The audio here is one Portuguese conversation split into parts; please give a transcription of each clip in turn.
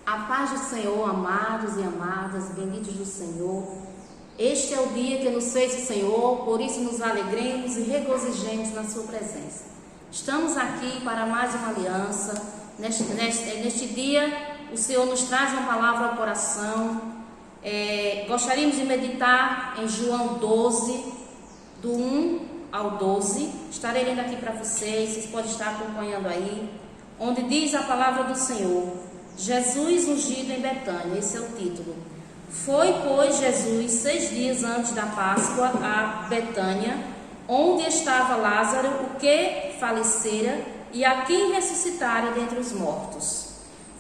A paz do Senhor, amados e amadas, benditos do Senhor. Este é o dia que nos fez o Senhor, por isso nos alegremos e regozijemos na sua presença. Estamos aqui para mais uma aliança. Neste dia, o Senhor nos traz uma palavra ao coração. Gostaríamos de meditar em João 12, do 1 ao 12. Estarei lendo aqui para vocês podem estar acompanhando aí, onde diz a palavra do Senhor. Jesus ungido em Betânia, esse é o título. Foi, pois, Jesus 6 dias antes da Páscoa a Betânia, onde estava Lázaro, o que falecera, e a quem ressuscitara dentre os mortos.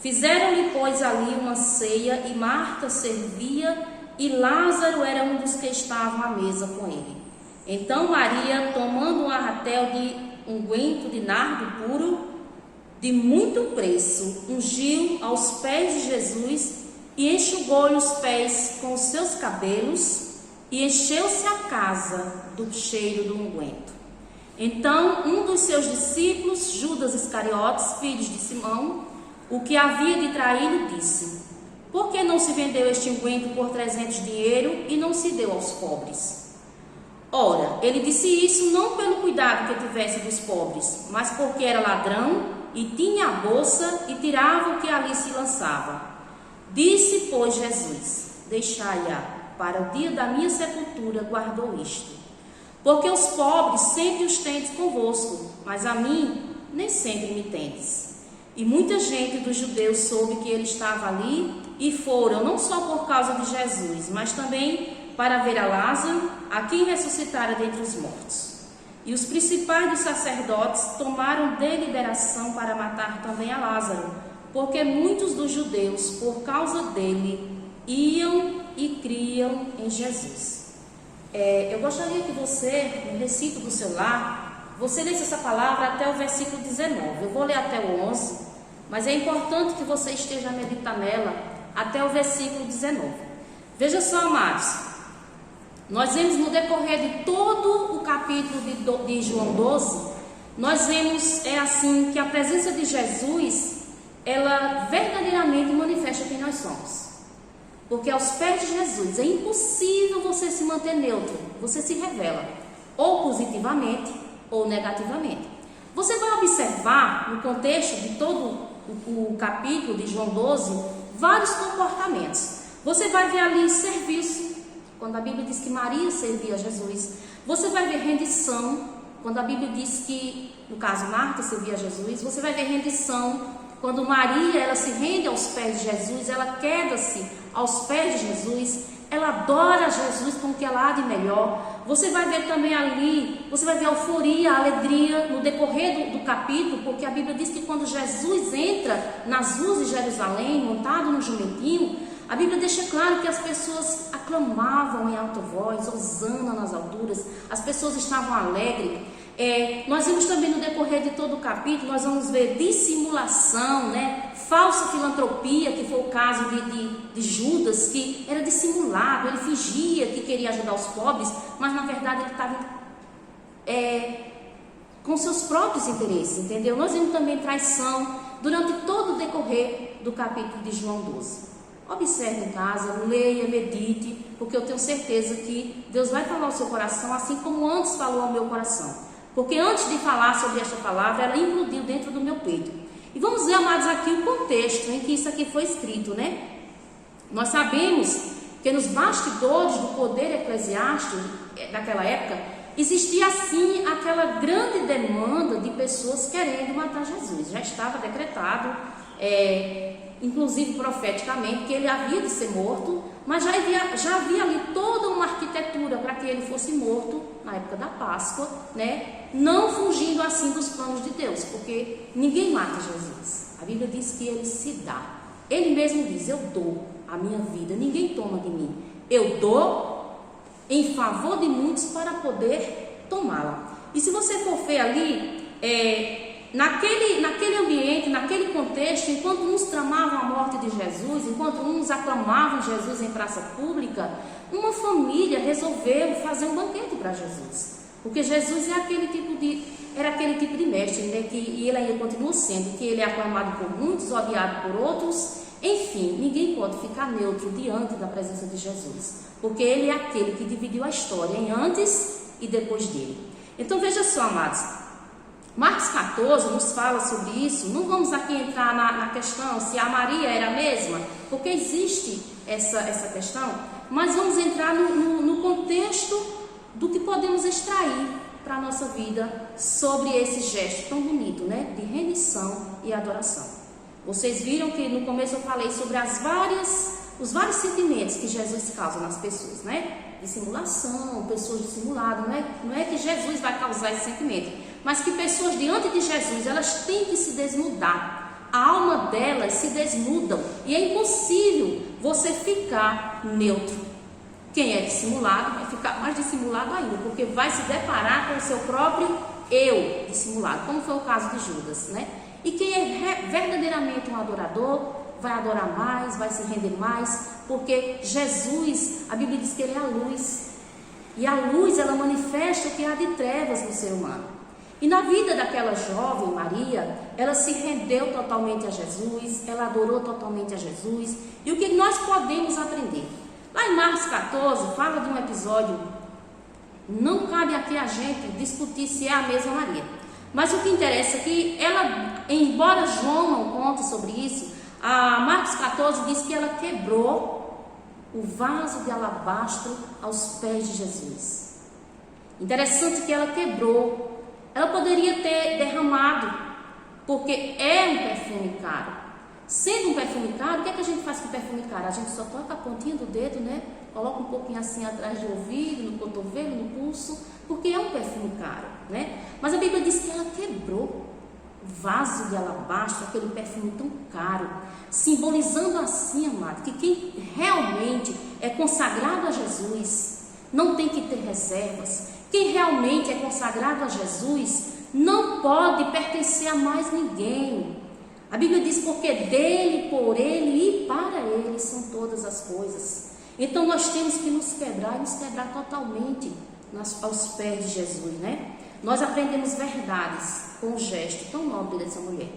Fizeram-lhe, pois, ali uma ceia, e Marta servia, e Lázaro era um dos que estavam à mesa com ele. Então Maria, tomando um arratel de unguento de nardo puro, de muito preço, ungiu aos pés de Jesus e enxugou-lhe os pés com os seus cabelos e encheu-se a casa do cheiro do unguento. Então um dos seus discípulos, Judas Iscariotes, filho de Simão, o que havia de traí-lo, disse: por que não se vendeu este unguento por 300 dinheiro e não se deu aos pobres? Ora, ele disse isso não pelo cuidado que tivesse dos pobres, mas porque era ladrão e tinha a bolsa e tirava o que ali se lançava. Disse, pois, Jesus: deixai-a, para o dia da minha sepultura guardou isto. Porque os pobres sempre os tendes convosco, mas a mim nem sempre me tendes. E muita gente dos judeus soube que ele estava ali e foram, não só por causa de Jesus, mas também para ver a Lázaro, a quem ressuscitara dentre os mortos. E os principais dos sacerdotes tomaram deliberação para matar também a Lázaro, porque muitos dos judeus, por causa dele, iam e criam em Jesus. Eu gostaria que você, no recito do seu lar, você lesse essa palavra até o versículo 19. Eu vou ler até o 11, mas é importante que você esteja a meditar nela até o versículo 19. Veja só, amados. Nós vemos no decorrer de todo o capítulo de João 12, nós vemos assim que a presença de Jesus, ela verdadeiramente manifesta quem nós somos. Porque aos pés de Jesus é impossível você se manter neutro, você se revela, ou positivamente ou negativamente. Você vai observar no contexto de todo o capítulo de João 12, vários comportamentos. Você vai ver ali serviço, quando a Bíblia diz que Maria servia a Jesus. Você vai ver rendição, quando a Bíblia diz que, no caso, Marta servia a Jesus. Você vai ver rendição, quando Maria, ela se rende aos pés de Jesus, ela queda-se aos pés de Jesus, ela adora Jesus com o que ela há de melhor. Você vai ver também ali, você vai ver a euforia, a alegria no decorrer do capítulo, porque a Bíblia diz que quando Jesus entra nas ruas de Jerusalém, montado no jumentinho, a Bíblia deixa claro que as pessoas aclamavam em alta voz, hosana nas alturas, as pessoas estavam alegres. Nós vemos também no decorrer de todo o capítulo, nós vamos ver dissimulação, falsa filantropia, que foi o caso de Judas, que era dissimulado, ele fingia que queria ajudar os pobres, mas na verdade ele estava com seus próprios interesses, entendeu? Nós vemos também traição durante todo o decorrer do capítulo de João 12. Observe em casa, leia, medite, porque eu tenho certeza que Deus vai falar ao seu coração, assim como antes falou ao meu coração. Porque antes de falar sobre esta palavra, ela implodiu dentro do meu peito. E vamos ver, amados, aqui o contexto em que isso aqui foi escrito, Nós sabemos que nos bastidores do poder eclesiástico daquela época, existia assim aquela grande demanda de pessoas querendo matar Jesus. Já estava decretado, inclusive profeticamente, que ele havia de ser morto, mas já havia ali toda uma arquitetura para que ele fosse morto na época da Páscoa, não fugindo assim dos planos de Deus, porque ninguém mata Jesus. A Bíblia diz que ele se dá. Ele mesmo diz: eu dou a minha vida, ninguém toma de mim. Eu dou em favor de muitos para poder tomá-la. E se você for ver ali, naquele ambiente, naquele contexto, enquanto uns tramavam a morte de Jesus, enquanto uns aclamavam Jesus em praça pública, uma família resolveu fazer um banquete para Jesus, porque Jesus era aquele tipo de mestre, e ele ainda continua sendo, que ele é aclamado por muitos, odiado por outros, Enfim, ninguém pode ficar neutro diante da presença de Jesus, porque Ele é aquele que dividiu a história em antes e depois dele. Então veja só, amados, Marcos 14 nos fala sobre isso. Não vamos aqui entrar na questão se a Maria era a mesma, porque existe essa questão, mas vamos entrar no contexto do que podemos extrair para a nossa vida sobre esse gesto tão bonito, né? De rendição e adoração. Vocês viram que no começo eu falei sobre os vários sentimentos que Jesus causa nas pessoas, né? Dissimulação, pessoas dissimuladas, né? Não é que Jesus vai causar esse sentimento, mas que pessoas diante de Jesus, elas têm que se desnudar. A alma delas se desnudam e é impossível você ficar neutro. Quem é dissimulado vai ficar mais dissimulado ainda, porque vai se deparar com o seu próprio eu dissimulado, como foi o caso de Judas, né? E quem é verdadeiramente um adorador vai adorar mais, vai se render mais, porque Jesus, a Bíblia diz que Ele é a luz, e a luz ela manifesta o que há de trevas no ser humano. E na vida daquela jovem Maria, ela se rendeu totalmente a Jesus, ela adorou totalmente a Jesus. E o que nós podemos aprender? Lá em Marcos 14, fala de um episódio, não cabe aqui a gente discutir se é a mesma Maria, mas o que interessa é que ela, embora João não conte sobre isso, a Marcos 14 diz que ela quebrou o vaso de alabastro aos pés de Jesus. Interessante que ela quebrou. Ela poderia ter derramado, porque é um perfume caro. Sendo um perfume caro, o que é que a gente faz com perfume caro? A gente só toca a pontinha do dedo, né? Coloca um pouquinho assim atrás do ouvido, no cotovelo, no pulso, porque é um perfume caro, né? Mas a Bíblia diz que ela quebrou o vaso de alabastro, aquele perfume tão caro, simbolizando assim, amado, que quem realmente é consagrado a Jesus não tem que ter reservas. Quem realmente é consagrado a Jesus não pode pertencer a mais ninguém. A Bíblia diz, porque dele, por ele e para ele são todas as coisas. Então nós temos que nos quebrar e nos quebrar totalmente aos pés de Jesus, né? Nós aprendemos verdades com o gesto tão nobre dessa mulher.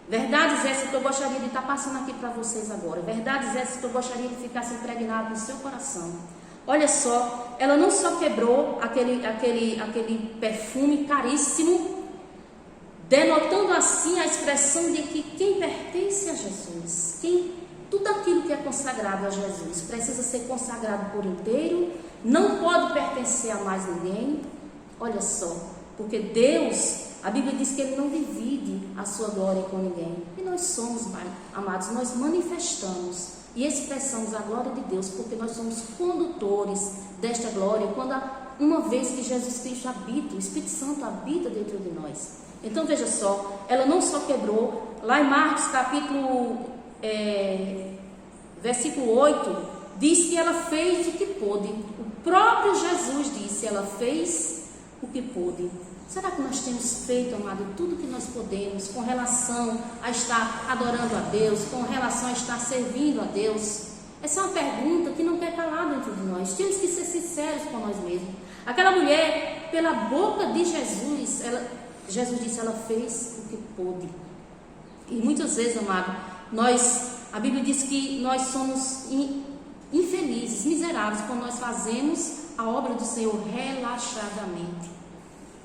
Verdades essas que eu gostaria de estar passando aqui para vocês agora. Verdades essas que eu gostaria de ficar impregnado no seu coração. Olha só, ela não só quebrou aquele perfume caríssimo, denotando assim a expressão de que quem pertence a Jesus, tudo aquilo que é consagrado a Jesus precisa ser consagrado por inteiro, não pode pertencer a mais ninguém. Olha só, porque Deus, a Bíblia diz que Ele não divide a sua glória com ninguém. E nós somos, amados, nós manifestamos e expressamos a glória de Deus, porque nós somos condutores desta glória, uma vez que Jesus Cristo habita, o Espírito Santo habita dentro de nós. Então veja só, ela não só quebrou, lá em Marcos versículo 8, diz que ela fez o que pôde. O próprio Jesus disse, ela fez o que pôde. Será que nós temos feito, amado, tudo que nós podemos com relação a estar adorando a Deus, com relação a estar servindo a Deus? Essa é uma pergunta que não quer calar dentro de nós. Temos que ser sinceros com nós mesmos. Aquela mulher, pela boca de Jesus, Jesus disse, ela fez o que pôde. E muitas vezes, amado, a Bíblia diz que nós somos infelizes, miseráveis, quando nós fazemos a obra do Senhor relaxadamente.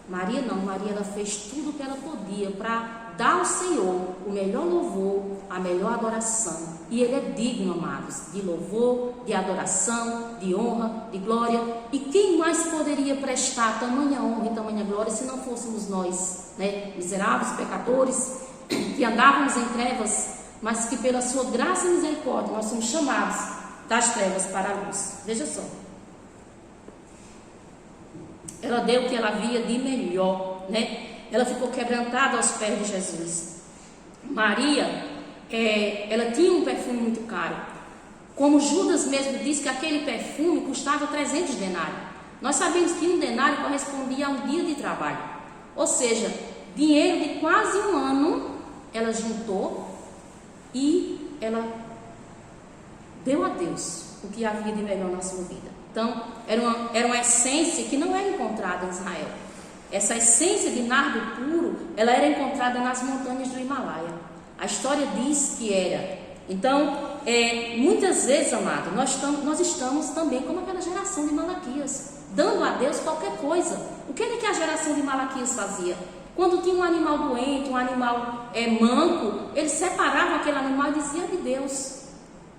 Maria não, Maria ela fez tudo o que ela podia para dar ao Senhor o melhor louvor, a melhor adoração. E Ele é digno, amados, de louvor, de adoração, de honra, de glória. E quem mais poderia prestar tamanha honra e tamanha glória se não fôssemos nós, né? Miseráveis, pecadores, que andávamos em trevas, mas que pela sua graça e misericórdia nós somos chamados das trevas para a luz. Veja só. Ela deu o que ela via de melhor, né? Ela ficou quebrantada aos pés de Jesus. Maria, ela tinha um perfume muito caro. Como Judas mesmo disse que aquele perfume custava 300 denários. Nós sabemos que um denário correspondia a um dia de trabalho. Ou seja, dinheiro de quase um ano ela juntou e ela deu a Deus o que havia de melhor na sua vida. Então, era uma essência que não é encontrada em Israel. Essa essência de nardo puro, ela era encontrada nas montanhas do Himalaia. A história diz que era Então, muitas vezes, amado, nós estamos também como aquela geração de Malaquias, dando a Deus qualquer coisa. O que é que a geração de Malaquias fazia? Quando tinha um animal doente, um animal manco, eles separavam aquele animal e diziam de Deus,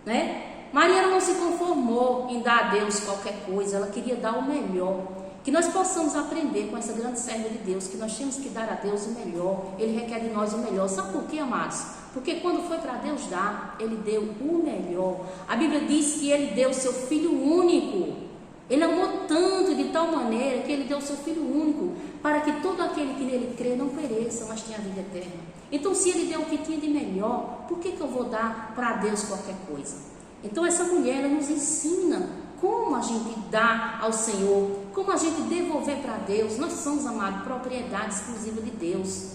né? Maria não se conformou em dar a Deus qualquer coisa, ela queria dar o melhor. Que nós possamos aprender com essa grande serva de Deus, que nós temos que dar a Deus o melhor. Ele requer de nós o melhor. Sabe por quê, amados? Porque quando foi para Deus dar, Ele deu o melhor. A Bíblia diz que Ele deu o seu Filho único. Ele amou tanto, de tal maneira, que Ele deu o seu Filho único, para que todo aquele que nele crê não pereça, mas tenha a vida eterna. Então, se Ele deu o que tinha de melhor, por que eu vou dar para Deus qualquer coisa? Então, essa mulher, ela nos ensina como a gente dá ao Senhor, como a gente devolver para Deus. Nós somos, amados, propriedade exclusiva de Deus.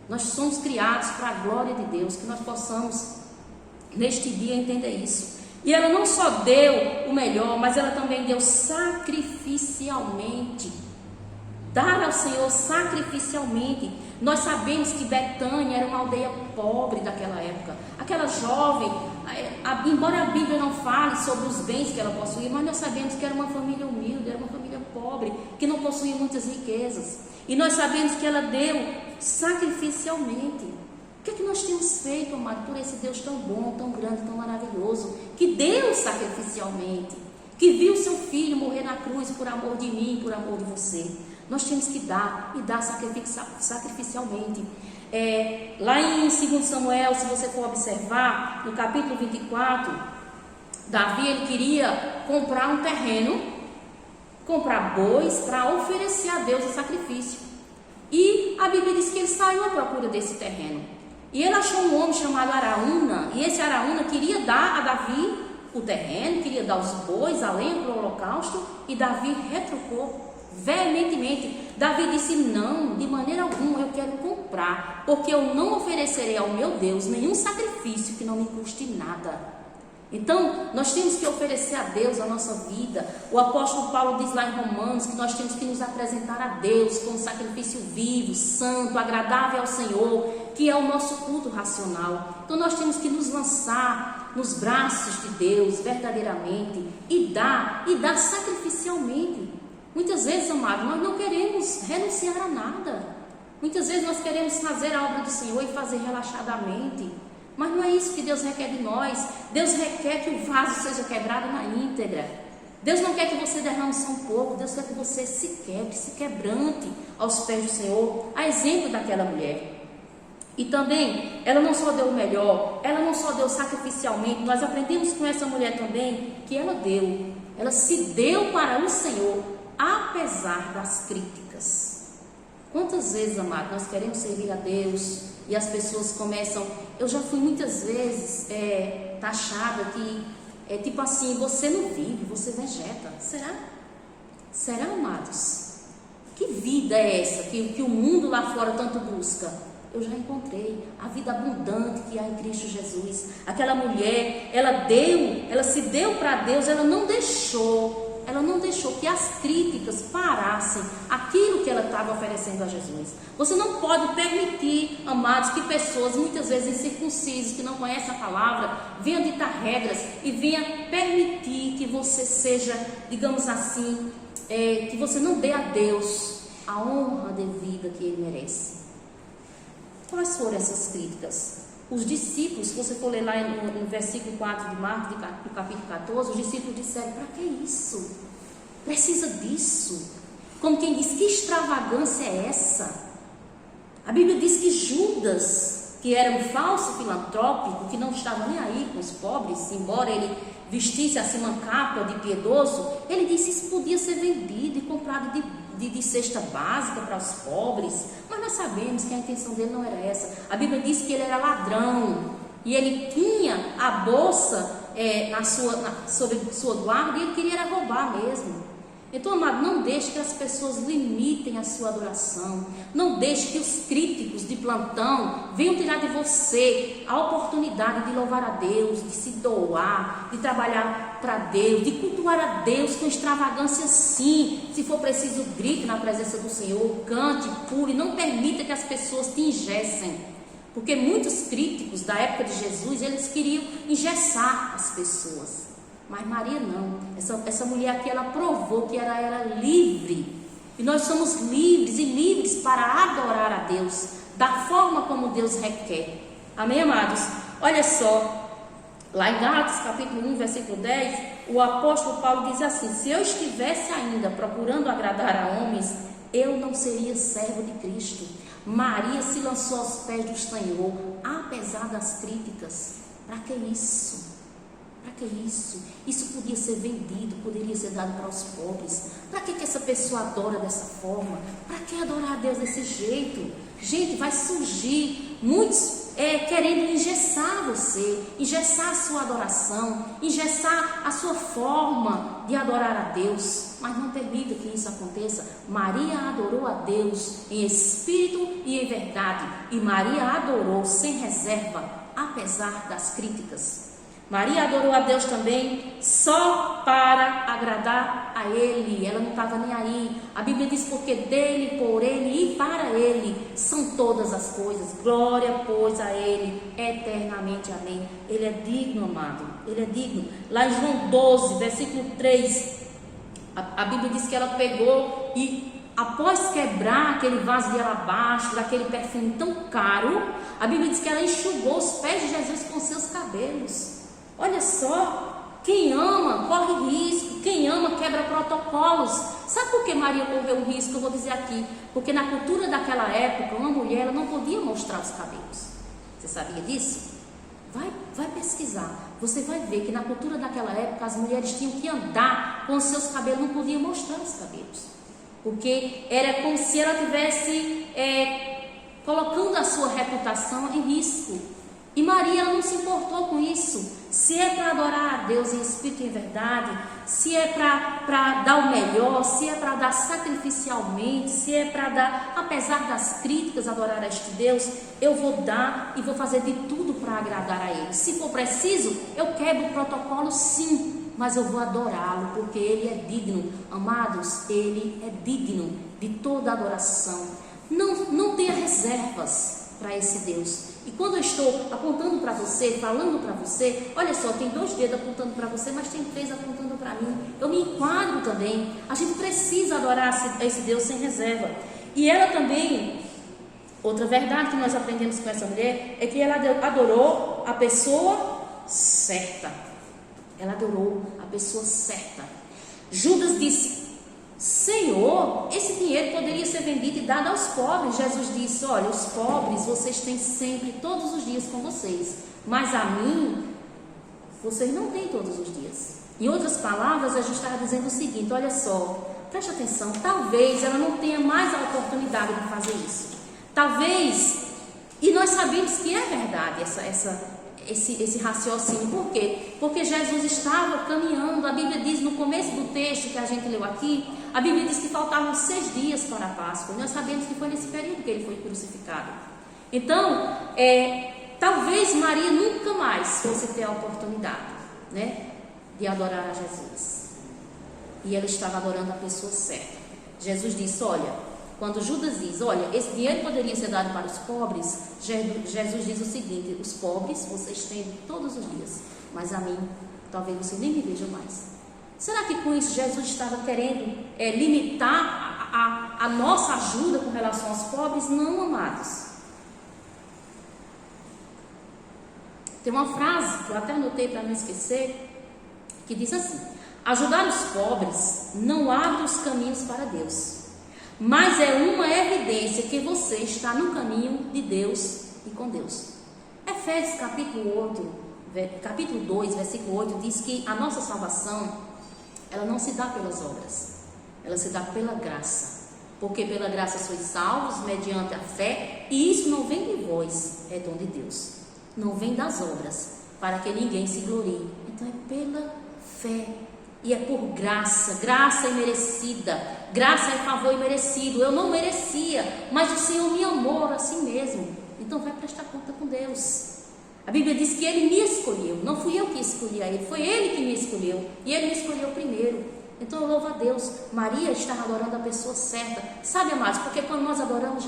Nós somos criados para a glória de Deus, que nós possamos, neste dia, entender isso. E ela não só deu o melhor, mas ela também deu sacrificialmente. Dar ao Senhor sacrificialmente. Nós sabemos que Betânia era uma aldeia pobre daquela época. Aquela jovem, embora a Bíblia não fale sobre os bens que ela possuía, mas nós sabemos que era uma família humilde, era uma família pobre, que não possuía muitas riquezas. E nós sabemos que ela deu sacrificialmente. O que é que nós temos feito, amado, por esse Deus tão bom, tão grande, tão maravilhoso, que deu sacrificialmente, que viu seu filho morrer na cruz por amor de mim, por amor de você? Nós temos que dar, e dar sacrificialmente. Lá em 2 Samuel, se você for observar, no capítulo 24, Davi, ele queria comprar um terreno, comprar bois para oferecer a Deus o sacrifício. E a Bíblia diz que ele saiu à procura desse terreno. E ele achou um homem chamado Araúna, e esse Araúna queria dar a Davi o terreno, queria dar os bois, a lenha para o holocausto, e Davi retrucou veementemente. Davi disse: não, de maneira alguma eu quero comprar, porque eu não oferecerei ao meu Deus nenhum sacrifício que não me custe nada. Então, nós temos que oferecer a Deus a nossa vida. O apóstolo Paulo diz lá em Romanos que nós temos que nos apresentar a Deus como sacrifício vivo, santo, agradável ao Senhor, que é o nosso culto racional. Então, nós temos que nos lançar nos braços de Deus verdadeiramente e dar sacrificialmente. Muitas vezes, amado, nós não queremos renunciar a nada. Muitas vezes nós queremos fazer a obra do Senhor e fazer relaxadamente. Mas não é isso que Deus requer de nós. Deus requer que o vaso seja quebrado na íntegra. Deus não quer que você derrame só um pouco. Deus quer que você se quebre, se quebrante aos pés do Senhor. A exemplo daquela mulher. E também, ela não só deu o melhor, ela não só deu sacrificialmente. Nós aprendemos com essa mulher também que ela deu. Ela se deu para o Senhor, apesar das críticas. Quantas vezes, amado, nós queremos servir a Deus e as pessoas começam... Eu já fui muitas vezes taxada que é tipo assim: você não vive, você vegeta. Será? Será, amados? Que vida é essa que o mundo lá fora tanto busca? Eu já encontrei a vida abundante que há em Cristo Jesus. Aquela mulher, ela se deu para Deus, ela não deixou que as críticas parassem aquilo que ela estava oferecendo a Jesus. Você não pode permitir, amados, que pessoas muitas vezes incircuncisas, que não conhecem a palavra, venham ditar regras e venham permitir que você seja, digamos assim, que você não dê a Deus a honra devida que Ele merece. Quais foram essas críticas? Os discípulos, se você for ler lá no versículo 4 de Marcos, no capítulo 14, os discípulos disseram: para que isso? Precisa disso? Como quem diz: que extravagância é essa? A Bíblia diz que Judas, que era um falso filantrópico, que não estava nem aí com os pobres, embora ele vestisse assim uma capa de piedoso, ele disse: isso podia ser vendido e comprado de cesta básica para os pobres. Mas nós sabemos que a intenção dele não era essa. A Bíblia diz que ele era ladrão e ele tinha a bolsa sobre sua guarda, e ele queria era roubar mesmo. Então, amado, não deixe que as pessoas limitem a sua adoração. Não deixe que os críticos de plantão venham tirar de você a oportunidade de louvar a Deus, de se doar, de trabalhar para Deus, de cultuar a Deus com extravagância, sim. Se for preciso, grite na presença do Senhor, cante, pule. Não permita que as pessoas te engessem. Porque muitos críticos da época de Jesus, eles queriam engessar as pessoas. Mas Maria não. Essa mulher aqui, ela provou que ela era livre. E nós somos livres e livres para adorar a Deus da forma como Deus requer. Amém, amados? Olha só, lá em Gálatas capítulo 1, versículo 10, o apóstolo Paulo diz assim: se eu estivesse ainda procurando agradar a homens, eu não seria servo de Cristo. Maria se lançou aos pés do Senhor, apesar das críticas. Para que isso? Para que isso? Isso podia ser vendido, poderia ser dado para os pobres. Para que essa pessoa adora dessa forma? Para que adorar a Deus desse jeito? Gente, vai surgir muitos querendo engessar você, engessar a sua adoração, engessar a sua forma de adorar a Deus. Mas não permita que isso aconteça. Maria adorou a Deus em espírito e em verdade. E Maria adorou sem reserva, apesar das críticas. Maria adorou a Deus também só para agradar a Ele. Ela não estava nem aí. A Bíblia diz: porque dele, por Ele e para Ele são todas as coisas. Glória, pois, a Ele eternamente. Amém. Ele é digno, amado. Ele é digno. Lá em João 12, versículo 3, a Bíblia diz que ela pegou e, após quebrar aquele vaso de alabastro, daquele perfume tão caro, a Bíblia diz que ela enxugou os pés de Jesus com seus cabelos. Olha só, quem ama corre risco, quem ama quebra protocolos. Sabe por que Maria correu um risco? Eu vou dizer aqui. Porque na cultura daquela época, uma mulher ela não podia mostrar os cabelos. Você sabia disso? Vai pesquisar. Você vai ver que na cultura daquela época as mulheres tinham que andar com os seus cabelos, não podiam mostrar os cabelos. Porque era como se ela estivesse colocando a sua reputação em risco. E Maria ela não se importou com isso. Se é para adorar a Deus em espírito e em verdade, se é para dar o melhor, se é para dar sacrificialmente, se é para dar, apesar das críticas, adorar a este Deus, eu vou dar e vou fazer de tudo para agradar a Ele. Se for preciso, eu quebro o protocolo, sim, mas eu vou adorá-lo, porque Ele é digno. Amados, Ele é digno de toda adoração. Não tenha reservas para esse Deus. E quando eu estou apontando para você, falando para você, olha só, tem 2 dedos apontando para você, mas tem 3 apontando para mim. Eu me enquadro também. A gente precisa adorar esse Deus sem reserva. E ela também, outra verdade que nós aprendemos com essa mulher, é que ela adorou a pessoa certa. Ela adorou a pessoa certa. Judas disse: Senhor, esse dinheiro poderia ser vendido e dado aos pobres. Jesus disse: olha, os pobres vocês têm sempre, todos os dias com vocês, mas a mim, vocês não têm todos os dias. Em outras palavras, a gente estava dizendo o seguinte: olha só, preste atenção, talvez ela não tenha mais a oportunidade de fazer isso. Talvez, e nós sabemos que é verdade esse raciocínio. Por quê? Porque Jesus estava caminhando. A Bíblia diz no começo do texto que a gente leu aqui, a Bíblia diz que faltavam 6 dias para a Páscoa. Nós sabemos que foi nesse período que ele foi crucificado. Então, talvez Maria nunca mais fosse ter a oportunidade, né, de adorar a Jesus. E ela estava adorando a pessoa certa. Jesus disse: olha, quando Judas diz: olha, esse dinheiro poderia ser dado para os pobres, Jesus diz o seguinte: os pobres vocês têm todos os dias, mas a mim, talvez você nem me veja mais. Será que com isso Jesus estava querendo limitar a nossa ajuda com relação aos pobres? Não, amados. Tem uma frase que eu até anotei para não esquecer, que diz assim: ajudar os pobres não abre os caminhos para Deus, mas é uma evidência que você está no caminho de Deus e com Deus. Efésios capítulo 2, versículo 8 diz que a nossa salvação, ela não se dá pelas obras, ela se dá pela graça. Porque pela graça sois salvos mediante a fé, e isso não vem de vós, é dom de Deus. Não vem das obras, para que ninguém se glorie. Então é pela fé. E é por graça, graça imerecida, graça é favor imerecido. Eu não merecia, mas o Senhor me amou assim mesmo. Então vai prestar conta com Deus. A Bíblia diz que Ele me escolheu, não fui eu que escolhi a Ele, foi Ele que me escolheu. E Ele me escolheu primeiro. Então eu louvo a Deus. Maria está adorando a pessoa certa. Sabe, amados, porque quando nós adoramos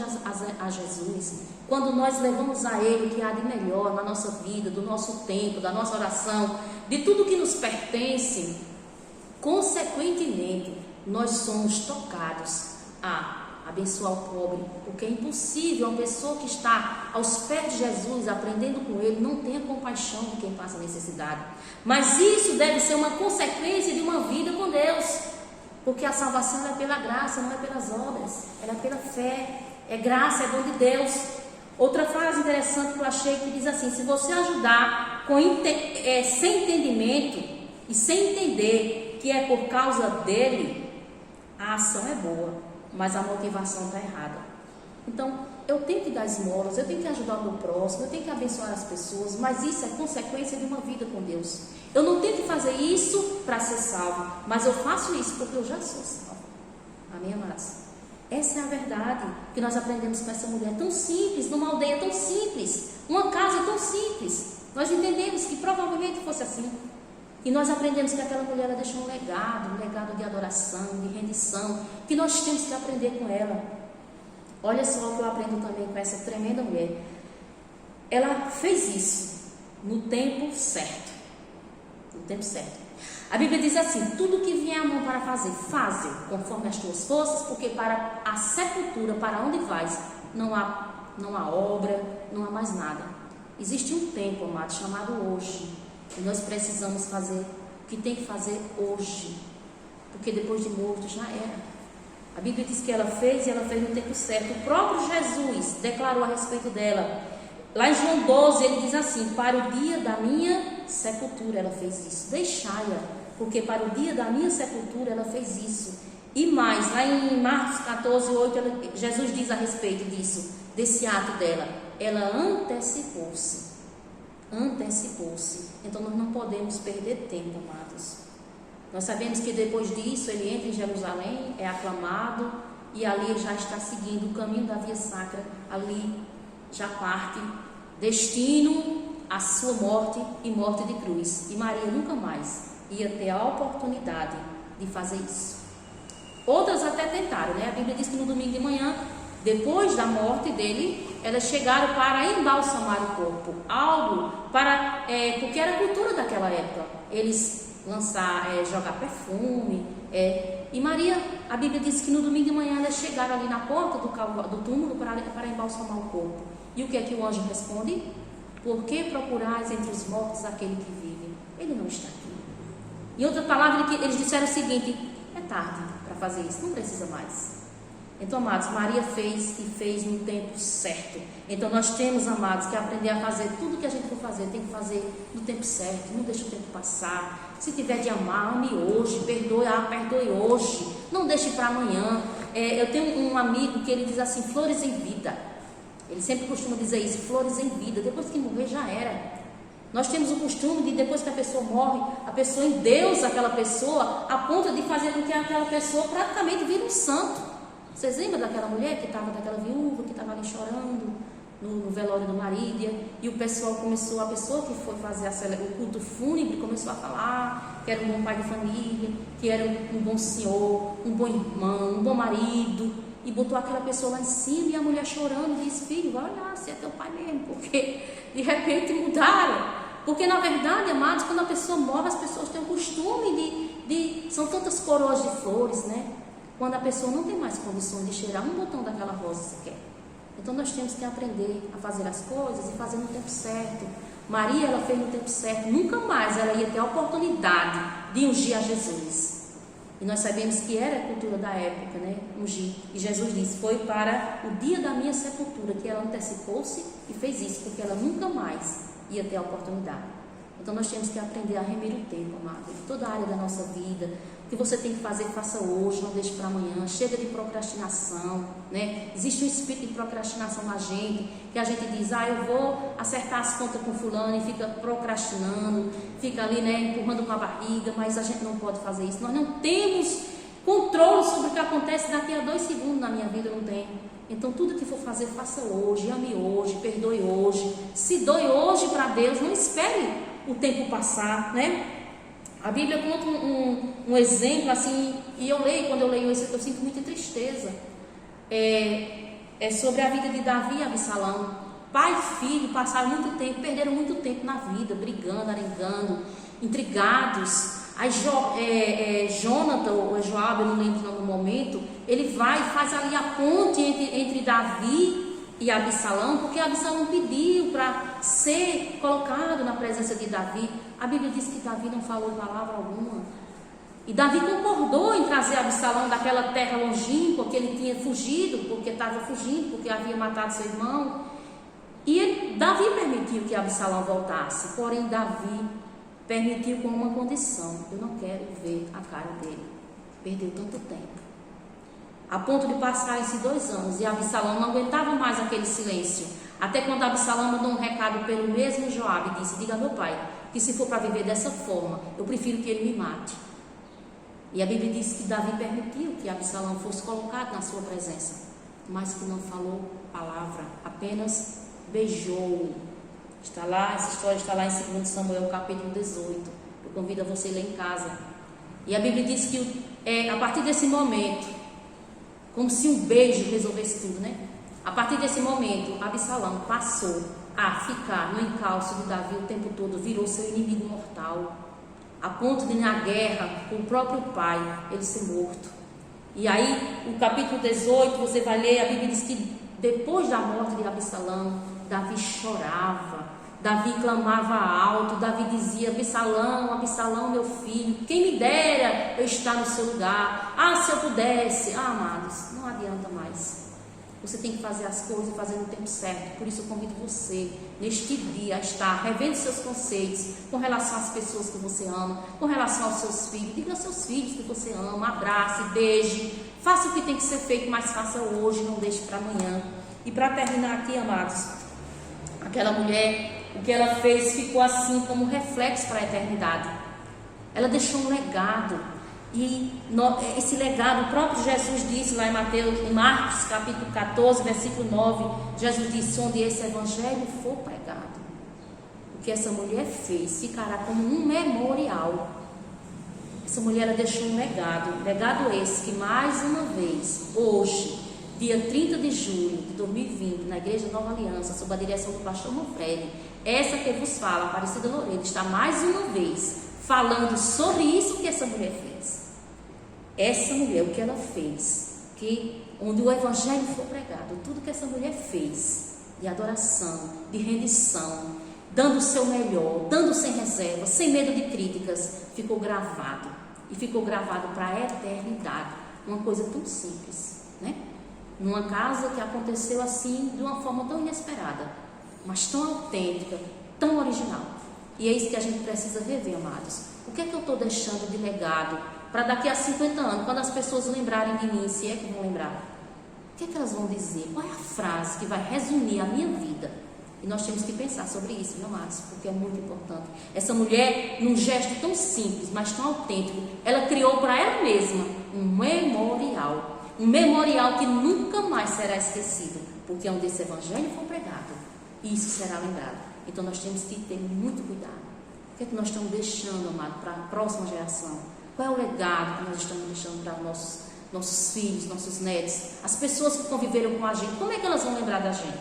a Jesus, quando nós levamos a Ele o que há de melhor na nossa vida, do nosso tempo, da nossa oração, de tudo que nos pertence, consequentemente, nós somos tocados a abençoar o pobre, porque é impossível uma pessoa que está aos pés de Jesus, aprendendo com Ele, não tenha compaixão de quem passa necessidade. Mas isso deve ser uma consequência de uma vida com Deus, porque a salvação é pela graça, não é pelas obras, ela é pela fé, é graça, é dom de Deus. Outra frase interessante que eu achei que diz assim: se você ajudar sem entendimento e sem entender que é por causa dele, a ação é boa, mas a motivação está errada. Então, eu tenho que dar esmolas, eu tenho que ajudar o meu próximo, eu tenho que abençoar as pessoas, mas isso é consequência de uma vida com Deus. Eu não tenho que fazer isso para ser salvo, mas eu faço isso porque eu já sou salvo. Amém, amados? Essa é a verdade que nós aprendemos com essa mulher tão simples, numa aldeia tão simples, uma casa tão simples. Nós entendemos que provavelmente fosse assim. E nós aprendemos que aquela mulher ela deixou um legado de adoração, de rendição, que nós temos que aprender com ela. Olha só o que eu aprendo também com essa tremenda mulher. Ela fez isso no tempo certo. No tempo certo. A Bíblia diz assim: tudo que vier à mão para fazer, faze conforme as tuas forças, porque para a sepultura, para onde vais, não há obra, não há mais nada. Existe um tempo, amado, chamado hoje. E nós precisamos fazer o que tem que fazer hoje, porque depois de morto já era. A Bíblia diz que ela fez e ela fez no tempo certo. O próprio Jesus declarou a respeito dela. Lá em João 12 ele diz assim: para o dia da minha sepultura ela fez isso. Deixai-a, porque para o dia da minha sepultura ela fez isso. E mais, lá em Marcos 14, 8, Jesus diz a respeito disso, desse ato dela. Ela antecipou-se. Então nós não podemos perder tempo, amados. Nós sabemos que depois disso ele entra em Jerusalém, é aclamado, e ali já está seguindo o caminho da via sacra. Ali já parte destino à sua morte e morte de cruz. E Maria nunca mais ia ter a oportunidade de fazer isso. Outras até tentaram, né? A Bíblia diz que no domingo de manhã, depois da morte dele, elas chegaram para embalsamar o corpo, porque era a cultura daquela época, eles jogar perfume, e Maria, a Bíblia diz que no domingo de manhã elas chegaram ali na porta do túmulo para embalsamar o corpo. E o que é que o anjo responde? Por que procurais entre os mortos aquele que vive? Ele não está aqui. Em outra palavra, eles disseram o seguinte: é tarde para fazer isso, não precisa mais. Então, amados, Maria fez no tempo certo. Então nós temos, amados, que aprender a fazer tudo que a gente for fazer, tem que fazer no tempo certo, não deixe o tempo passar. Se tiver de amar, ame hoje, perdoe hoje, não deixe para amanhã. Eu tenho um amigo que ele diz assim: flores em vida. Ele sempre costuma dizer isso: flores em vida, depois que morrer já era. Nós temos o costume de, depois que a pessoa morre, a pessoa endeusa aquela pessoa a ponto de fazer com que aquela pessoa praticamente vire um santo. Vocês lembram daquela mulher que estava, daquela viúva que estava ali chorando no velório do marido, e o pessoa que foi fazer o culto fúnebre começou a falar que era um bom pai de família, que era um bom senhor, um bom irmão, um bom marido, e botou aquela pessoa lá em cima, e a mulher chorando disse: filho, vai olhar se é teu pai mesmo, porque de repente mudaram. Porque na verdade, amados, quando a pessoa morre, as pessoas têm o costume são tantas coroas de flores, né? Quando a pessoa não tem mais condições de cheirar um botão daquela rosa sequer. Então nós temos que aprender a fazer as coisas e fazer no tempo certo. Maria, ela fez no tempo certo. Nunca mais ela ia ter a oportunidade de ungir a Jesus. E nós sabemos que era a cultura da época, né? Ungir. E Jesus disse: foi para o dia da minha sepultura que ela antecipou-se e fez isso, porque ela nunca mais ia ter a oportunidade. Então nós temos que aprender a remir o tempo, amado, em toda a área da nossa vida. O que você tem que fazer, faça hoje, não deixe para amanhã. Chega de procrastinação, né? Existe um espírito de procrastinação na gente, que a gente diz: eu vou acertar as contas com fulano, e fica procrastinando, fica ali, né, empurrando com a barriga. Mas a gente não pode fazer isso. Nós não temos controle sobre o que acontece daqui a 2 segundos na minha vida, eu não tenho. Então tudo que for fazer, faça hoje, ame hoje, perdoe hoje, se doe hoje para Deus, não espere o tempo passar, né? A Bíblia conta um exemplo assim, e quando eu leio isso, eu sinto muita tristeza. É sobre a vida de Davi e Absalão. Pai e filho passaram muito tempo, perderam muito tempo na vida, brigando, arengando, intrigados. Aí Jonathan, ou Joabe, eu não lembro no momento, ele vai e faz ali a ponte entre Davi e Absalão, porque Absalão pediu para ser colocado na presença de Davi. A Bíblia diz que Davi não falou palavra alguma. E Davi concordou em trazer Absalão daquela terra longínqua que ele tinha fugido, porque estava fugindo, porque havia matado seu irmão. E Davi permitiu que Absalão voltasse, porém Davi permitiu com uma condição: eu não quero ver a cara dele. Perdeu tanto tempo, a ponto de passar esses 2 anos, e Absalão não aguentava mais aquele silêncio, até quando Absalão mandou um recado pelo mesmo Joabe e disse: diga a meu pai que se for para viver dessa forma, eu prefiro que ele me mate. E a Bíblia diz que Davi permitiu que Absalão fosse colocado na sua presença, mas que não falou palavra, apenas beijou. Está lá, essa história está lá em 2 Samuel capítulo 18. Eu convido a você a ler em casa. E a Bíblia diz que a partir desse momento, como se um beijo resolvesse tudo, né? A partir desse momento, Absalão passou a ficar no encalço de Davi o tempo todo, virou seu inimigo mortal, a ponto de, na guerra, com o próprio pai, ele ser morto. E aí, o capítulo 18, você vai ler, a Bíblia diz que depois da morte de Absalão, Davi chorava, Davi clamava alto, Davi dizia: Absalão, Absalão, meu filho, quem me dera eu estar no seu lugar. Ah, se eu pudesse. Ah, amados, não adianta mais. Você tem que fazer as coisas e fazer no tempo certo. Por isso eu convido você, neste dia, a estar revendo seus conceitos com relação às pessoas que você ama, com relação aos seus filhos. Diga aos seus filhos que você ama, abrace, beije, faça o que tem que ser feito, mas faça hoje, não deixe para amanhã. E para terminar aqui, amados, aquela mulher, o que ela fez ficou assim como reflexo para a eternidade. Ela deixou um legado. E esse legado, o próprio Jesus disse lá em Marcos capítulo 14, versículo 9, Jesus disse: onde esse evangelho for pregado, o que essa mulher fez ficará como um memorial. Essa mulher, ela deixou um legado esse que, mais uma vez, hoje, dia 30 de julho de 2020, na Igreja Nova Aliança, sob a direção do pastor Manfredi, essa que vos fala, Aparecida Loureiro, está mais uma vez falando sobre isso que essa mulher fez. Essa mulher, o que ela fez, onde o evangelho for pregado, tudo que essa mulher fez, de adoração, de rendição, dando o seu melhor, dando sem reserva, sem medo de críticas, ficou gravado. E ficou gravado para a eternidade. Uma coisa tão simples, né? Numa casa que aconteceu assim, de uma forma tão inesperada, mas tão autêntica, tão original. E é isso que a gente precisa rever, amados. O que é que eu estou deixando de legado para daqui a 50 anos, quando as pessoas lembrarem de mim, se é que vão lembrar, o que é que elas vão dizer? Qual é a frase que vai resumir a minha vida? E nós temos que pensar sobre isso, meu amados, porque é muito importante. Essa mulher, num gesto tão simples, mas tão autêntico, ela criou para ela mesma um memorial. Um memorial que nunca mais será esquecido, porque onde esse evangelho for pregado, isso será lembrado. Então nós temos que ter muito cuidado. O que é que nós estamos deixando, amado, para a próxima geração? Qual é o legado que nós estamos deixando para nossos filhos, nossos netos, as pessoas que conviveram com a gente? Como é que elas vão lembrar da gente?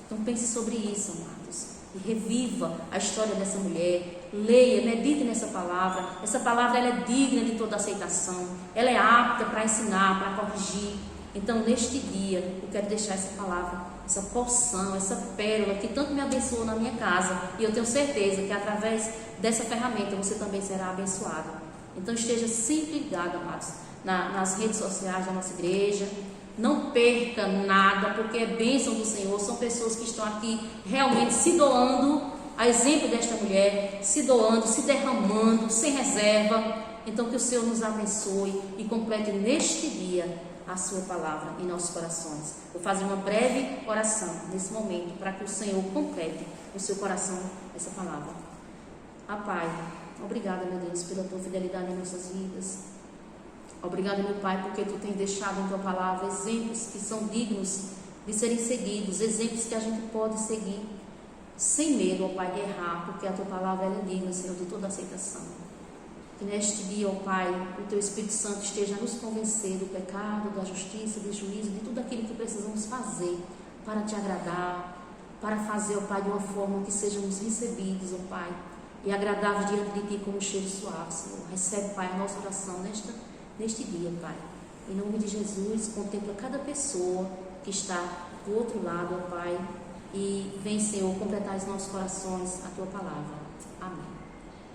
Então pense sobre isso, amados, e reviva a história dessa mulher. Leia, medite nessa palavra. Essa palavra, ela é digna de toda aceitação, ela é apta para ensinar, para corrigir. Então neste dia eu quero deixar essa palavra, essa porção, essa pérola que tanto me abençoou na minha casa, e eu tenho certeza que através dessa ferramenta você também será abençoado. Então esteja sempre ligado, amados, nas redes sociais da nossa igreja. Não perca nada, porque é bênção do Senhor. São pessoas que estão aqui realmente se doando, a exemplo desta mulher, se doando, se derramando, sem reserva. Então que o Senhor nos abençoe e complete neste dia a sua palavra em nossos corações. Vou fazer uma breve oração nesse momento, para que o Senhor complete no seu coração essa palavra. Pai, obrigada, meu Deus, pela tua fidelidade em nossas vidas. Obrigada, meu Pai, porque tu tens deixado em tua palavra exemplos que são dignos de serem seguidos, exemplos que a gente pode seguir sem medo, ó Pai, de errar, porque a tua palavra é digna, Senhor, de toda aceitação. Que neste dia, ó Pai, o Teu Espírito Santo esteja a nos convencer do pecado, da justiça, do juízo, de tudo aquilo que precisamos fazer para Te agradar, para fazer, ó Pai, de uma forma que sejamos recebidos, ó Pai, e agradáveis diante de Ti como um cheiro suave, Senhor. Recebe, Pai, a nossa oração neste dia, Pai. Em nome de Jesus, contempla cada pessoa que está do outro lado, ó Pai, e vem, Senhor, completar os nossos corações a Tua palavra. Amém.